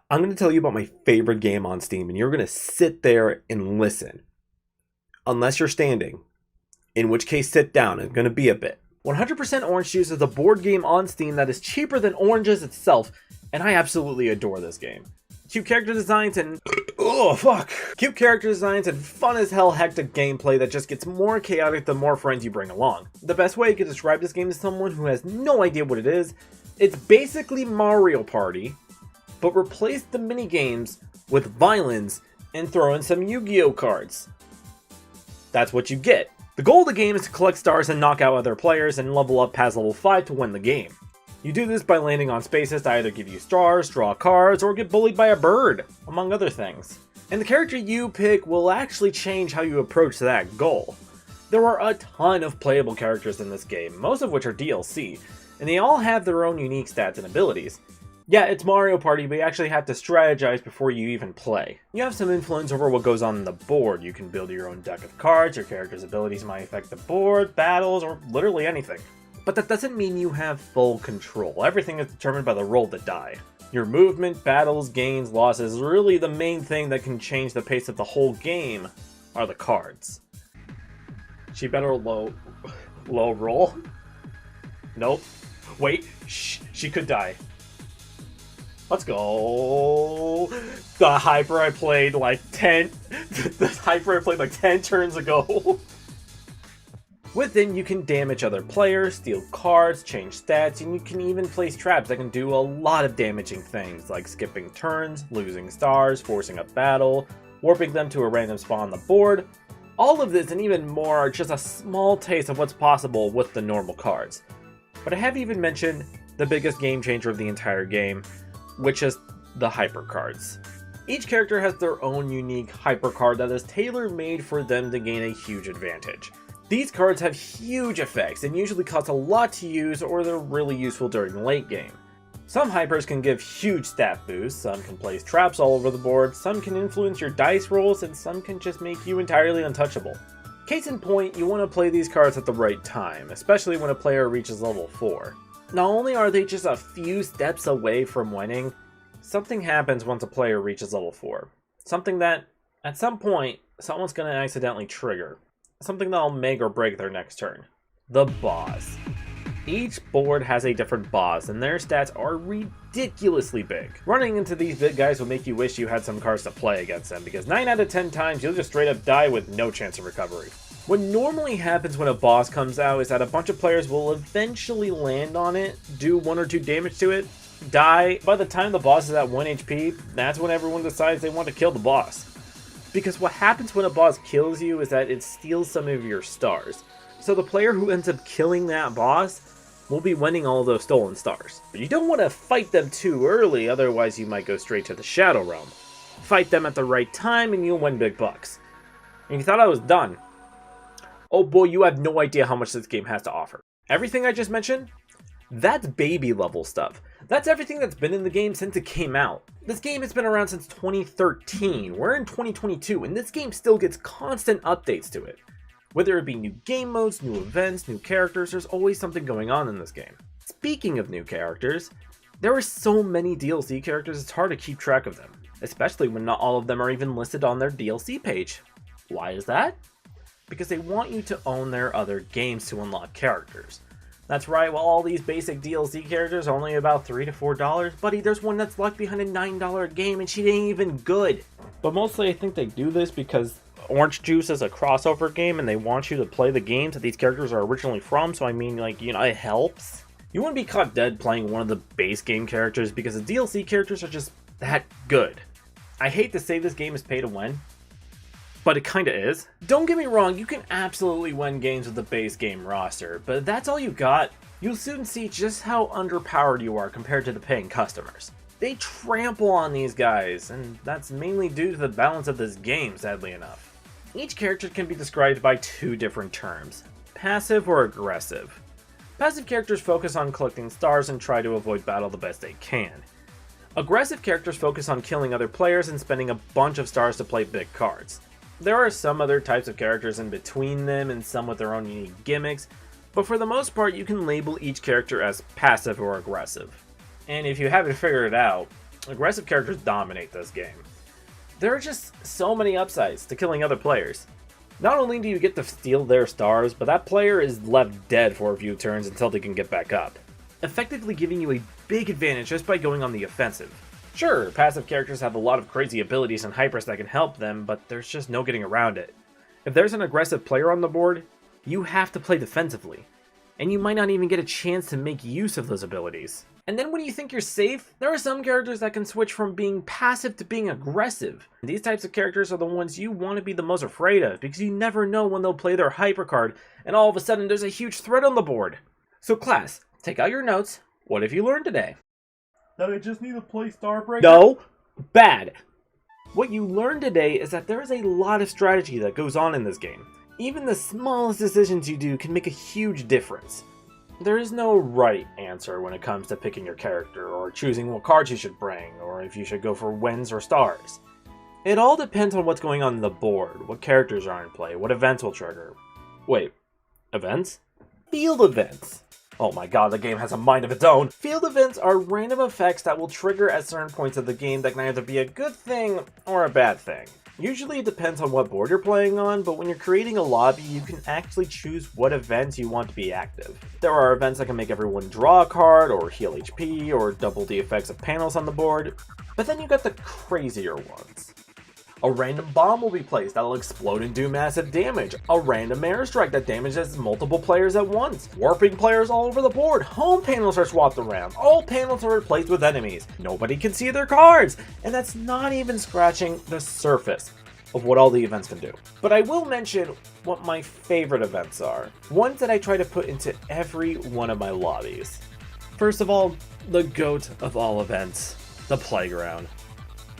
I'm going to tell you about my favorite game on Steam, and you're going to sit there and listen. Unless you're standing, in which case sit down, it's going to be a bit. 100% Orange Juice is a board game on Steam that is cheaper than Oranges itself, and I absolutely adore this game. Cute character designs and... Cute character designs and fun as hell hectic gameplay that just gets more chaotic the more friends you bring along. The best way I could describe this game to someone who has no idea what it is, it's basically Mario Party, but replace the minigames with violins and throw in some Yu-Gi-Oh cards. That's what you get. The goal of the game is to collect stars and knock out other players and level up past level 5 to win the game. You do this by landing on spaces to either give you stars, draw cards, or get bullied by a bird, among other things. And the character you pick will actually change how you approach that goal. There are a ton of playable characters in this game, most of which are DLC, and they all have their own unique stats and abilities. Yeah, it's Mario Party, but you actually have to strategize before you even play. You have some influence over what goes on the board. You can build your own deck of cards, your character's abilities might affect the board, battles, or literally anything. But that doesn't mean you have full control. Everything is determined by the roll of the die. Your movement, battles, gains, losses, really the main thing that can change the pace of the whole game are the cards. She better low roll? Nope. Wait, she could die. Let's go. The hyper I played like 10 turns ago. Within, you can damage other players, steal cards, change stats, and you can even place traps that can do a lot of damaging things, like skipping turns, losing stars, forcing a battle, warping them to a random spot on the board. All of this and even more are just a small taste of what's possible with the normal cards. But I haven't even mentioned the biggest game changer of the entire game, which is the hyper cards. Each character has their own unique hyper card that is tailor-made for them to gain a huge advantage. These cards have huge effects and usually cost a lot to use, or they're really useful during the late game. Some hypers can give huge stat boosts, some can place traps all over the board, some can influence your dice rolls, and some can just make you entirely untouchable. Case in point, you want to play these cards at the right time, especially when a player reaches level 4. Not only are they just a few steps away from winning, something happens once a player reaches level 4. Something that, at some point, someone's going to accidentally trigger. Something that'll make or break their next turn. The boss. Each board has a different boss, and their stats are ridiculously big. Running into these big guys will make you wish you had some cards to play against them, because 9 out of 10 times you'll just straight up die with no chance of recovery. What normally happens when a boss comes out is that a bunch of players will eventually land on it, do 1 or 2 damage to it, die. By the time the boss is at 1 HP, that's when everyone decides they want to kill the boss. Because what happens when a boss kills you is that it steals some of your stars. So the player who ends up killing that boss will be winning all those stolen stars. But you don't want to fight them too early, otherwise you might go straight to the Shadow Realm. Fight them at the right time and you'll win big bucks. And you thought I was done. Oh boy, you have no idea how much this game has to offer. Everything I just mentioned? That's baby level stuff. That's everything that's been in the game since it came out. This game has been around since 2013. We're in 2022, and this game still gets constant updates to it. Whether it be new game modes, new events, new characters, there's always something going on in this game. Speaking of new characters, there are so many DLC characters it's hard to keep track of them, especially when not all of them are even listed on their DLC page. Why is that? Because they want you to own their other games to unlock characters. That's right, while all these basic DLC characters are only about $3 to $4, buddy, there's one that's locked behind a $9 game and she ain't even good. But mostly I think they do this because Orange Juice is a crossover game and they want you to play the games that these characters are originally from, so I mean, like, you know, it helps. You wouldn't be caught dead playing one of the base game characters because the DLC characters are just that good. I hate to say this game is pay to win, but it kinda is. Don't get me wrong, you can absolutely win games with the base game roster, but if that's all you got, you'll soon see just how underpowered you are compared to the paying customers. They trample on these guys, and that's mainly due to the balance of this game, sadly enough. Each character can be described by 2 different terms, passive or aggressive. Passive characters focus on collecting stars and try to avoid battle the best they can. Aggressive characters focus on killing other players and spending a bunch of stars to play big cards. There are some other types of characters in between them and some with their own unique gimmicks, but for the most part you can label each character as passive or aggressive. And if you haven't figured it out, Aggressive characters dominate this game. There are just so many upsides to killing other players. Not only do you get to steal their stars, but that player is left dead for a few turns until they can get back up, effectively giving you a big advantage just by going on the offensive. Sure, passive characters have a lot of crazy abilities and hypers that can help them, but there's just no getting around it. If there's an aggressive player on the board, you have to play defensively, and you might not even get a chance to make use of those abilities. And then when you think you're safe, there are some characters that can switch from being passive to being aggressive. These types of characters are the ones you want to be the most afraid of, because you never know when they'll play their hyper card, and all of a sudden there's a huge threat on the board. So class, take out your notes. What have you learned today? That I just need to play Starbreaker? No, bad. What you learned today is that there is a lot of strategy that goes on in this game. Even the smallest decisions you do can make a huge difference. There is no right answer when it comes to picking your character, or choosing what cards you should bring, or if you should go for wins or stars. It all depends on what's going on the board, what characters are in play, what events will trigger. Wait, events? Field events! Oh my god, the game has a mind of its own! Field events are random effects that will trigger at certain points of the game that can either be a good thing or a bad thing. Usually it depends on what board you're playing on, but when you're creating a lobby, you can actually choose what events you want to be active. There are events that can make everyone draw a card, or heal HP, or double the effects of panels on the board, but then you got the crazier ones. A random bomb will be placed that'll explode and do massive damage. A random airstrike that damages multiple players at once. Warping players all over the board. Home panels are swapped around. All panels are replaced with enemies. Nobody can see their cards. And that's not even scratching the surface of what all the events can do. But I will mention what my favorite events are. Ones that I try to put into every one of my lobbies. First of all, the GOAT of all events, the playground.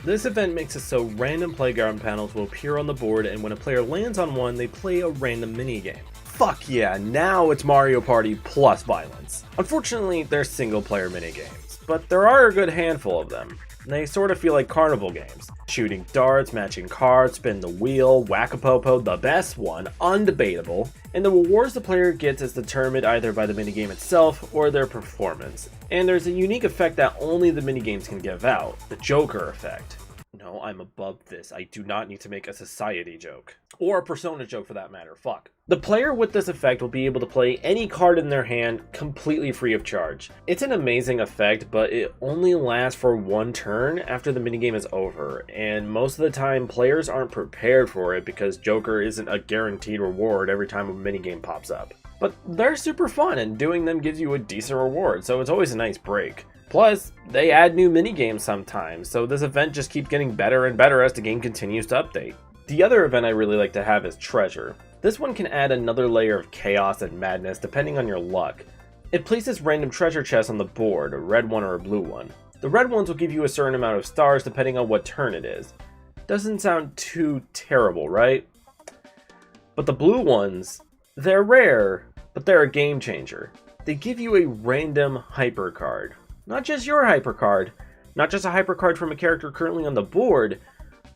This event makes it so random playground panels will appear on the board, and when a player lands on one, they play a random minigame. Fuck yeah, now it's Mario Party plus violence. Unfortunately, they're single player minigames, but there are a good handful of them. They sort of feel like carnival games. Shooting darts, matching cards, spin the wheel, whack-a-popo, the best one, undebatable. And the rewards the player gets is determined either by the minigame itself or their performance. And there's a unique effect that only the minigames can give out, the Joker effect. No, I'm above this. I do not need to make a society joke. Or a Persona joke for that matter, fuck. The player with this effect will be able to play any card in their hand completely free of charge. It's an amazing effect, but it only lasts for one turn after the minigame is over, and most of the time players aren't prepared for it because Joker isn't a guaranteed reward every time a minigame pops up. But they're super fun, and doing them gives you a decent reward, so it's always a nice break. Plus, they add new minigames sometimes, so this event just keeps getting better and better as the game continues to update. The other event I really like to have is Treasure. This one can add another layer of chaos and madness depending on your luck. It places random treasure chests on the board, a red one or a blue one. The red ones will give you a certain amount of stars depending on what turn it is. Doesn't sound too terrible, right? But the blue ones, they're rare, but they're a game changer. They give you a random hyper card. Not just your hyper card, not just a hyper card from a character currently on the board,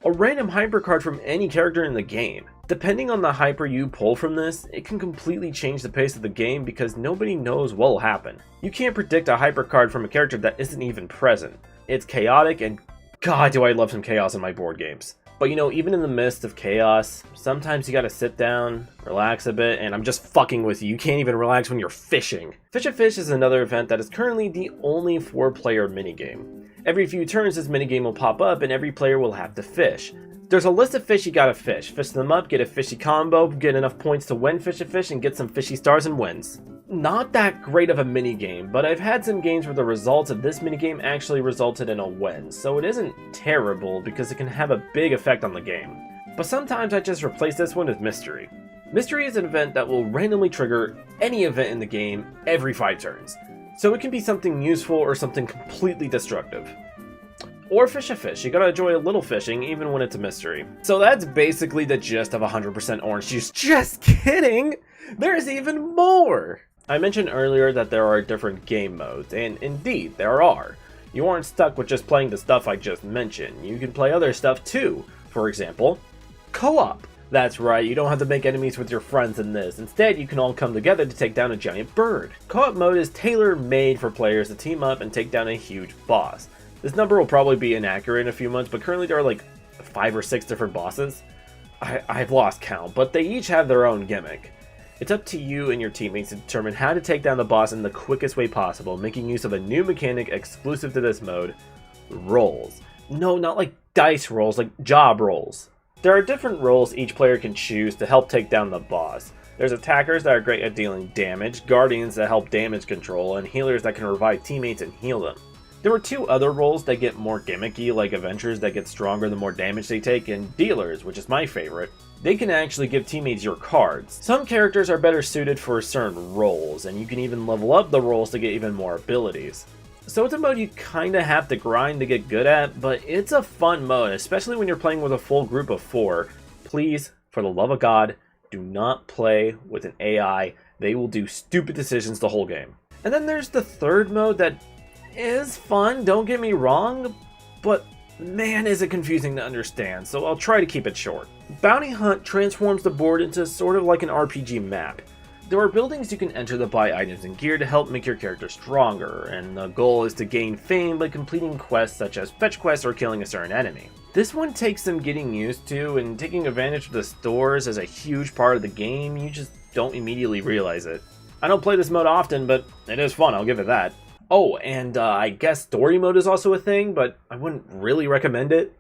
a random hyper card from any character in the game. Depending on the hyper you pull from this, it can completely change the pace of the game because nobody knows what will happen. You can't predict a hyper card from a character that isn't even present. It's chaotic, and god do I love some chaos in my board games. But you know, even in the midst of chaos, sometimes you gotta sit down, relax a bit, and I'm just fucking with you. You can't even relax when you're fishing. Fish a Fish is another event that is currently the only 4-player minigame. Every few turns this minigame will pop up and every player will have to fish. There's a list of fish you gotta fish. Fish them up, get a fishy combo, get enough points to win Fish a Fish, and get some fishy stars and wins. Not that great of a minigame, but I've had some games where the results of this minigame actually resulted in a win, so it isn't terrible because it can have a big effect on the game. But sometimes I just replace this one with Mystery. Mystery is an event that will randomly trigger any event in the game every 5 turns, so it can be something useful or something completely destructive. Or Fish a Fish, you gotta enjoy a little fishing even when it's a mystery. So that's basically the gist of 100% orange juice. Just kidding! There's even more! I mentioned earlier that there are different game modes, and indeed, there are. You aren't stuck with just playing the stuff I just mentioned. You can play other stuff too. For example, co-op. That's right, you don't have to make enemies with your friends in this. Instead, you can all come together to take down a giant bird. Co-op mode is tailor-made for players to team up and take down a huge boss. This number will probably be inaccurate in a few months, but currently there are like 5 or 6 different bosses. I've lost count, but they each have their own gimmick. It's up to you and your teammates to determine how to take down the boss in the quickest way possible, making use of a new mechanic exclusive to this mode, rolls. No, not like dice rolls, like job rolls. There are different roles each player can choose to help take down the boss. There's attackers that are great at dealing damage, guardians that help damage control, and healers that can revive teammates and heal them. There were 2 other roles that get more gimmicky, like Avengers that get stronger the more damage they take, and Dealers, which is my favorite. They can actually give teammates your cards. Some characters are better suited for certain roles, and you can even level up the roles to get even more abilities. So it's a mode you kinda have to grind to get good at, but it's a fun mode, especially when you're playing with a full group of 4. Please, for the love of God, do not play with an AI. They will do stupid decisions the whole game. And then there's the third mode that is fun, don't get me wrong, but man is it confusing to understand, so I'll try to keep it short. Bounty Hunt transforms the board into sort of like an RPG map. There are buildings you can enter to buy items and gear to help make your character stronger, and the goal is to gain fame by completing quests such as fetch quests or killing a certain enemy. This one takes some getting used to, and taking advantage of the stores as a huge part of the game, you just don't immediately realize it. I don't play this mode often, but it is fun, I'll give it that. Oh, and I guess story mode is also a thing, but I wouldn't really recommend it.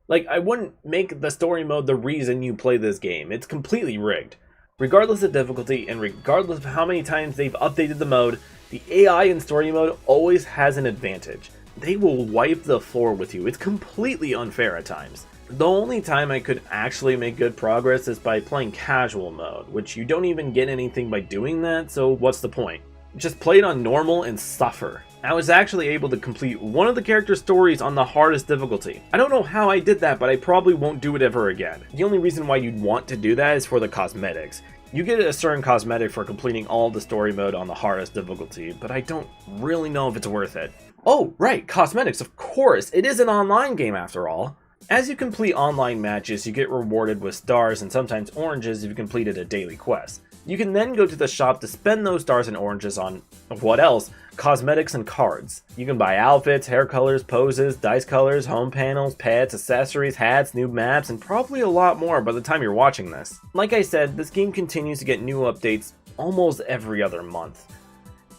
Like, I wouldn't make the story mode the reason you play this game. It's completely rigged. Regardless of difficulty, and regardless of how many times they've updated the mode, the AI in story mode always has an advantage. They will wipe the floor with you. It's completely unfair at times. The only time I could actually make good progress is by playing casual mode, which you don't even get anything by doing that, so what's the point? Just play it on normal and suffer. I was actually able to complete one of the character stories on the hardest difficulty. I don't know how I did that, but I probably won't do it ever again. The only reason why you'd want to do that is for the cosmetics. You get a certain cosmetic for completing all the story mode on the hardest difficulty, but I don't really know if it's worth it. Oh, right, cosmetics, of course, it is an online game after all. As you complete online matches, you get rewarded with stars and sometimes oranges if you completed a daily quest. You can then go to the shop to spend those stars and oranges on, what else? Cosmetics and cards. You can buy outfits, hair colors, poses, dice colors, home panels, pets, accessories, hats, new maps, and probably a lot more by the time you're watching this. Like I said, this game continues to get new updates almost every other month.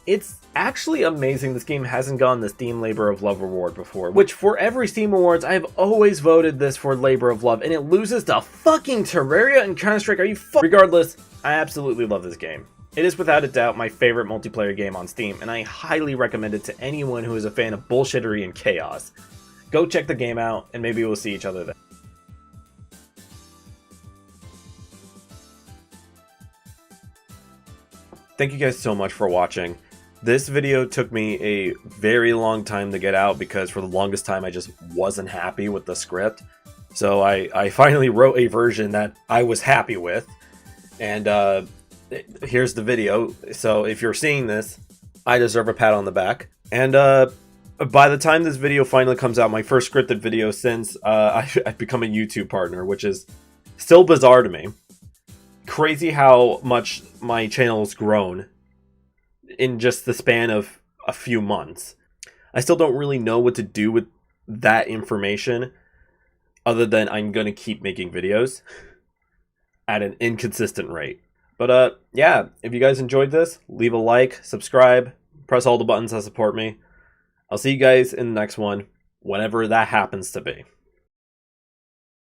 It's actually amazing this game hasn't gotten the Steam Labor of Love award before, which for every Steam Awards, I have always voted this for Labor of Love, and it loses to fucking Terraria and Counter-Strike. Are you Regardless, I absolutely love this game. It is without a doubt my favorite multiplayer game on Steam, and I highly recommend it to anyone who is a fan of bullshittery and chaos. Go check the game out, and maybe we'll see each other there. Thank you guys so much for watching. This video took me a very long time to get out because for the longest time I just wasn't happy with the script. So I finally wrote a version that I was happy with. And here's the video. So if you're seeing this, I deserve a pat on the back. And by the time this video finally comes out, my first scripted video since I've become a YouTube partner, which is still bizarre to me. Crazy how much my channel has grown in just the span of a few months. I still don't really know what to do with that information other than I'm going to keep making videos at an inconsistent rate. But yeah, if you guys enjoyed this, leave a like, subscribe, press all the buttons that support me. I'll see you guys in the next one, whenever that happens to be.